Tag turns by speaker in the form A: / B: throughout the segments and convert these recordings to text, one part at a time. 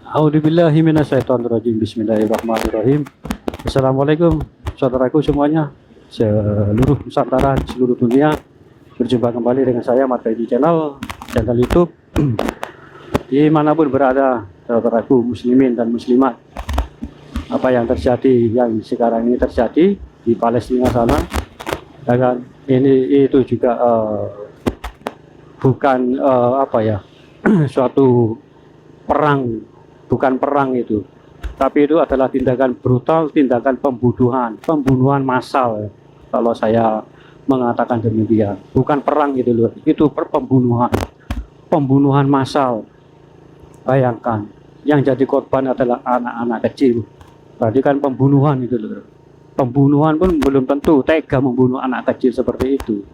A: A'udzubillahi minasyaitonirrajim. Bismillahirrahmanirrahim. Assalamualaikum saudaraku semuanya, seluruh Nusantara, seluruh dunia. Berjumpa kembali dengan saya Marga di channel YouTube. Dimanapun berada saudaraku muslimin dan muslimat, apa yang terjadi, yang sekarang ini terjadi di Palestina sana, ya kan, ini itu juga bukan suatu perang, bukan perang itu, tapi itu adalah tindakan brutal, tindakan pembunuhan massal. Kalau saya mengatakan demikian, bukan perang itu loh, itu pembunuhan massal. Bayangkan, yang jadi korban adalah anak-anak kecil. Berarti kan pembunuhan itu loh. Pembunuhan pun belum tentu tega membunuh anak kecil seperti itu,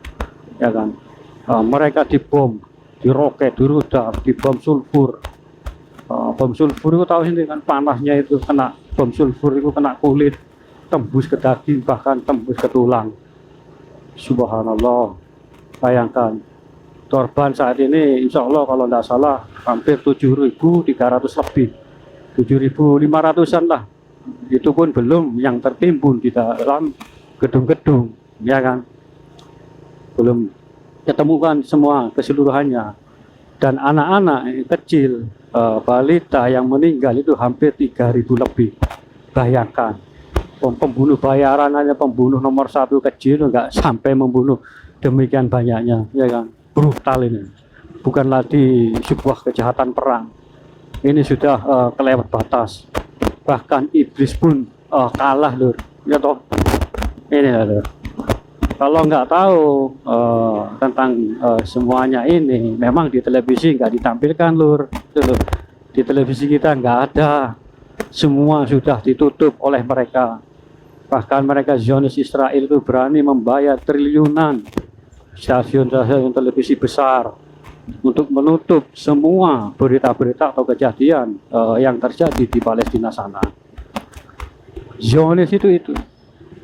A: ya kan. Mereka dibom, diroket, dirudal, dibom sulfur. Bom sulfur itu tahu sendiri kan, panasnya itu, kena bom sulfur itu kena kulit, tembus ke daging, bahkan tembus ke tulang. Subhanallah. Bayangkan, korban saat ini insya Allah kalau tidak salah hampir 7.300 lebih, 7.500-an lah. Itu pun belum yang tertimbun di dalam gedung-gedung, ya kan, belum ketemukan semua keseluruhannya. Dan anak-anak kecil, balita yang meninggal itu hampir 3.000 lebih. Bayangkan, pembunuh bayaran hanya pembunuh nomor satu kecil nggak sampai membunuh demikian banyaknya, ya kan. Brutal ini, bukan lagi sebuah kejahatan perang, ini sudah kelewat batas. Bahkan iblis pun kalah lur, ya toh. Ini lur, kalau nggak tahu tentang semuanya ini, memang di televisi nggak ditampilkan lur. Di televisi kita nggak ada, semua sudah ditutup oleh mereka. Bahkan mereka Zionis Israel itu berani membayar triliunan stasiun-stasiun televisi besar untuk menutup semua berita-berita atau kejadian yang terjadi di Palestina sana. Zionis itu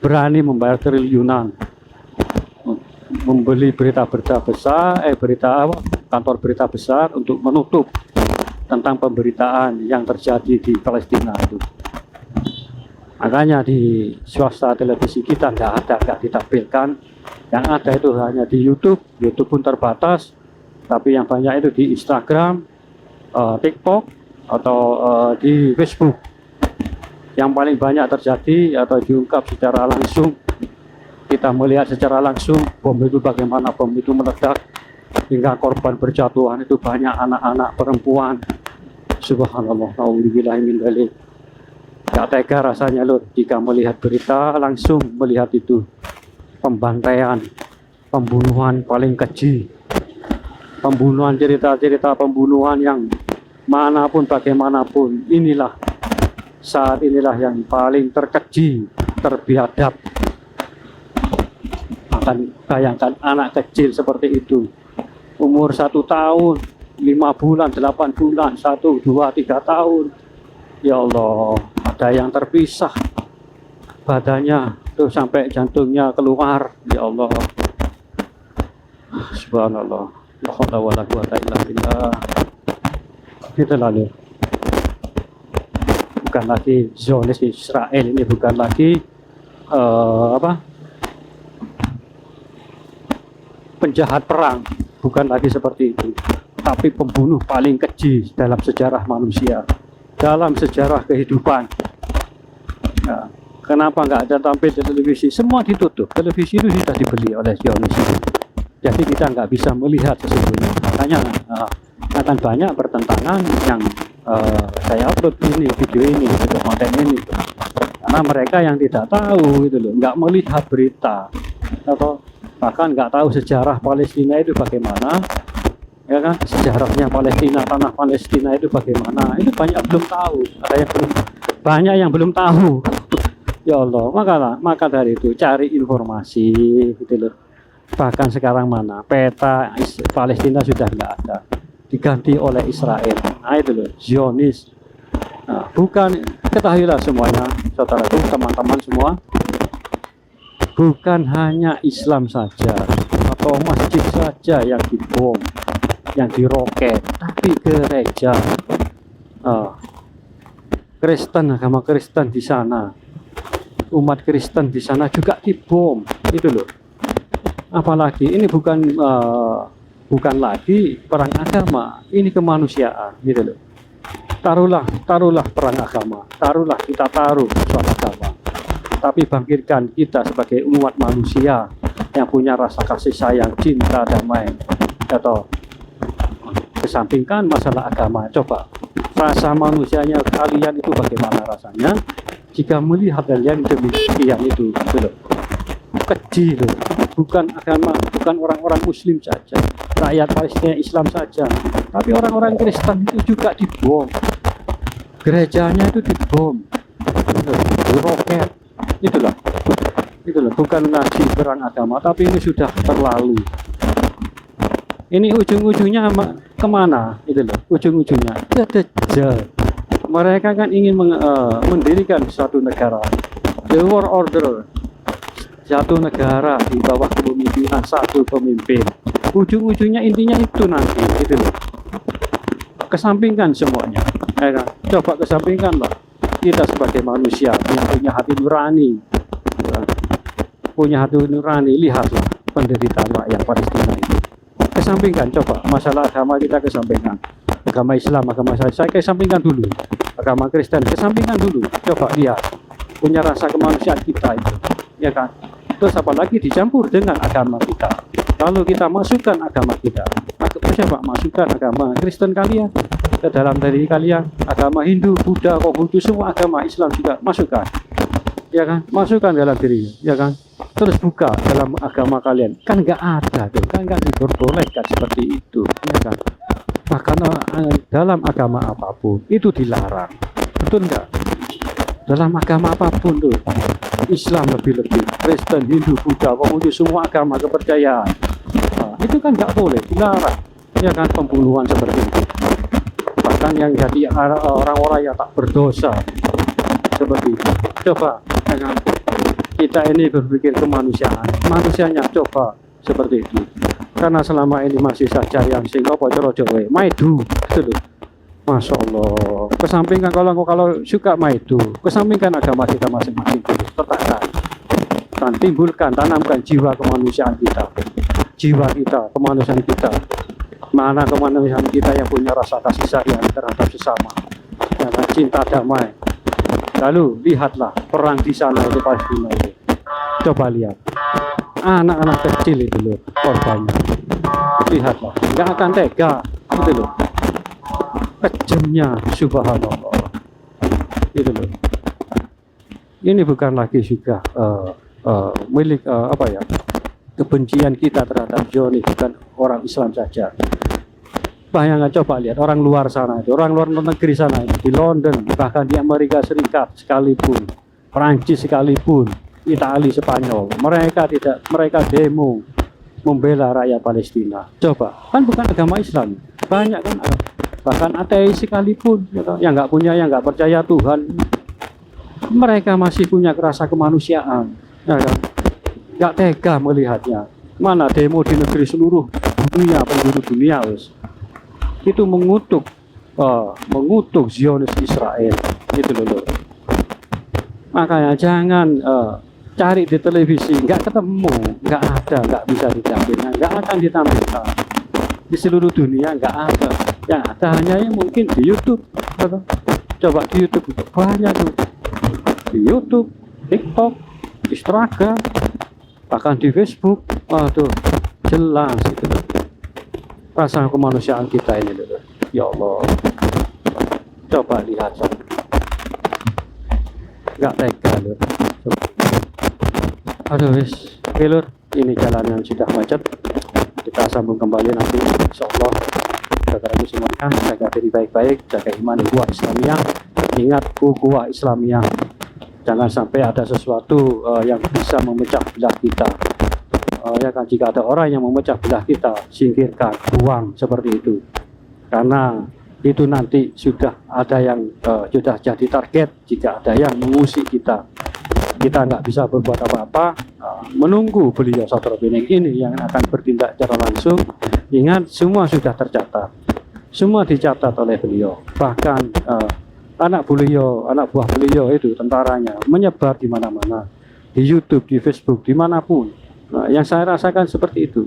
A: berani membayar triliunan, membeli berita-berita besar, kantor berita besar untuk menutup tentang pemberitaan yang terjadi di Palestina itu. Makanya di swasta televisi kita nggak ditampilkan. Yang ada itu hanya di YouTube pun terbatas, tapi yang banyak itu di Instagram, TikTok, atau di Facebook. Yang paling banyak terjadi atau diungkap secara langsung, kita melihat secara langsung bom itu, bagaimana bom itu meledak hingga korban berjatuhan itu banyak anak-anak, perempuan. Subhanallah, naudzubillahi min dzalik. Gak tega rasanya loh jika melihat berita, langsung melihat itu pembantaian, pembunuhan paling keji, pembunuhan, cerita-cerita pembunuhan yang manapun bagaimanapun. Inilah saat inilah yang paling terkeji, terbiadab. Akan bayangkan anak kecil seperti itu, umur 1 tahun, 5 bulan, 8 bulan, 1, 2, 3 tahun. Ya Allah, ada yang terpisah badannya tuh sampai jantungnya keluar. Ya Allah, subhanallah, la haula wala quwata illa billah. Kita lalu, bukan lagi Zionis Israel ini, bukan lagi penjahat perang, bukan lagi seperti itu, tapi pembunuh paling keji dalam sejarah manusia, dalam sejarah kehidupan. Nah, kenapa nggak ada tampil di televisi? Semua ditutup, televisi itu sudah dibeli oleh Zionis, jadi kita nggak bisa melihat sesungguhnya. Makanya akan banyak pertentangan yang saya upload ini, video ini, konten ini, karena mereka yang tidak tahu gitu loh, nggak melihat berita, atau bahkan nggak tahu sejarah Palestina itu bagaimana, ya kan, sejarahnya Palestina, tanah Palestina itu bagaimana, itu banyak belum tahu, ada yang belum, banyak yang belum tahu. Ya Allah, maka dari itu cari informasi gitu loh. Bahkan sekarang mana peta Palestina sudah nggak ada, diganti oleh Israel. Nah itu loh, Zionis. Nah, bukan, ketahuilah semuanya, saudaraku, teman-teman semua, bukan hanya Islam saja atau masjid saja yang dibom, yang diroket, tapi gereja, Kristen, agama Kristen di sana, umat Kristen di sana juga dibom, itu loh. Apalagi ini bukan lagi perang agama, ini kemanusiaan, gitu loh. Taruhlah perang agama, taruhlah kita taruh soal agama, tapi bangkitkan kita sebagai umat manusia yang punya rasa kasih sayang, cinta, damai, atau kesampingkan masalah agama. Coba rasa manusianya kalian itu bagaimana rasanya jika melihat kalian demikian itu, gitu loh. Keji loh, bukan agama, bukan orang-orang Muslim saja, rakyat Palestina Islam saja, tapi orang-orang Kristen itu juga dibom, gerejanya itu dibom, roket, itulah, bukan lagi perang agama, tapi ini sudah terlalu. Ini ujung-ujungnya kemana? Itu loh, ujung-ujungnya ke Dajjal. Mereka kan ingin mendirikan suatu negara, the world order, satu negara di bawah kepemimpinan satu pemimpin. Ujung-ujungnya intinya itu nanti, gitu loh. Kesampingkan semuanya, ya kan? Coba kesampingkanlah kita sebagai manusia yang punya hati nurani, ya. Punya hati nurani, lihatlah penderitaan rakyat Palestina itu. Kesampingkan, coba masalah agama kita kesampingkan, agama Islam, agama saya kesampingkan dulu, agama Kristen kesampingkan dulu. Coba lihat punya rasa kemanusiaan kita itu, ya kan? Terus apalagi dicampur dengan agama kita. Lalu kita masukkan agama kita, siapa masukkan agama Kristen kalian ke dalam diri kalian, agama Hindu, Buddha, Konghucu, semua agama Islam juga masukkan, ya kan? Masukkan dalam dirinya, ya kan? Terus buka dalam agama kalian, kan nggak ada tuh, kan nggak diperbolehkan seperti itu, ya kan? Bahkan dalam agama apapun itu dilarang, betul nggak? Dalam agama apapun tuh, Islam lebih-lebih, Kristen, Hindu, Buddha, Konghucu, semua agama kepercayaan, nah, itu kan nggak boleh, dilarang, ya kan? Pembunuhan seperti itu, bahkan yang jadi orang-orang yang tak berdosa seperti itu. Coba, ya kan? Kita ini berpikir kemanusiaan, manusianya coba seperti itu. Karena selama ini masih saja yang Singapura coro-coro maidu, gitu. Masya Allah, kesampingkan kalau suka maidu, kesampingkan agama kita masing-masing, letakkan dan timbulkan, tanamkan jiwa kemanusiaan kita, kemanusiaan kita. Mana kemanusiaan kita yang punya rasa kasih sayang terhadap sesama, yang cinta damai. Lalu lihatlah perang di sana di Palestina itu. Coba lihat anak-anak kecil itu loh korbannya. Lihatlah, nggak akan tega, itu loh. Kejamnya, subhanallah, itu loh. Ini bukan lagi juga milik kebencian kita terhadap Zionis, bukan orang Islam saja. Bayangkan, coba lihat orang luar sana itu, orang luar negeri sana itu, di London, bahkan di Amerika Serikat sekalipun, Prancis sekalipun, Italia, Spanyol, mereka demo membela rakyat Palestina. Coba, kan bukan agama Islam, banyak kan, bahkan ateis sekalipun, yang nggak percaya Tuhan, mereka masih punya rasa kemanusiaan, ya kan? Nggak tega melihatnya. Mana demo di negeri seluruh dunia, penjuru dunia, itu mengutuk Zionis Israel, itu loh. Makanya jangan cari di televisi, nggak ketemu, nggak ada, nggak bisa ditampilkan, nggak akan ditampilkan di seluruh dunia, nggak ada. Yang ada hanya yang mungkin di YouTube, atau coba di YouTube banyak tuh, di YouTube, TikTok, Instagram, bahkan di Facebook, tuh jelas itu rasa kemanusiaan kita ini loh. Ya Allah, coba lihat, nggak tega loh. Aduh wis, oke lur, ini jalan yang sudah macet, kita sambung kembali nanti insyaallah. Saudaraku semuanya, jaga diri baik-baik, jaga iman ukhuwah Islamiyah, ingat ukhuwah Islamiyah, jangan sampai ada sesuatu yang bisa memecah belah kita. Ya kan, jika ada orang yang memecah belah kita, singkirkan, buang seperti itu, karena itu nanti sudah ada yang sudah jadi target. Jika ada yang mengusik kita nggak bisa berbuat apa-apa, menunggu beliau Saudara Bening ini yang akan bertindak secara langsung. Ingat, semua sudah tercatat, semua dicatat oleh beliau, bahkan anak buah beliau itu tentaranya menyebar di mana-mana, di YouTube, di Facebook, dimanapun. Nah, yang saya rasakan seperti itu.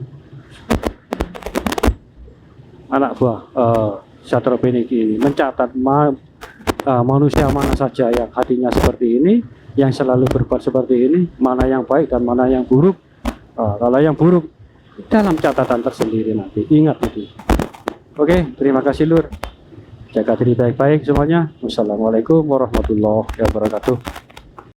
A: Anak buah Syatrul Beniki ini mencatat manusia mana saja yang hatinya seperti ini, yang selalu berbuat seperti ini, mana yang baik dan mana yang buruk. Kalau yang buruk dalam catatan tersendiri nanti, ingat itu. Oke, terima kasih Lur. Jaga diri baik-baik semuanya. Wassalamualaikum warahmatullahi wabarakatuh.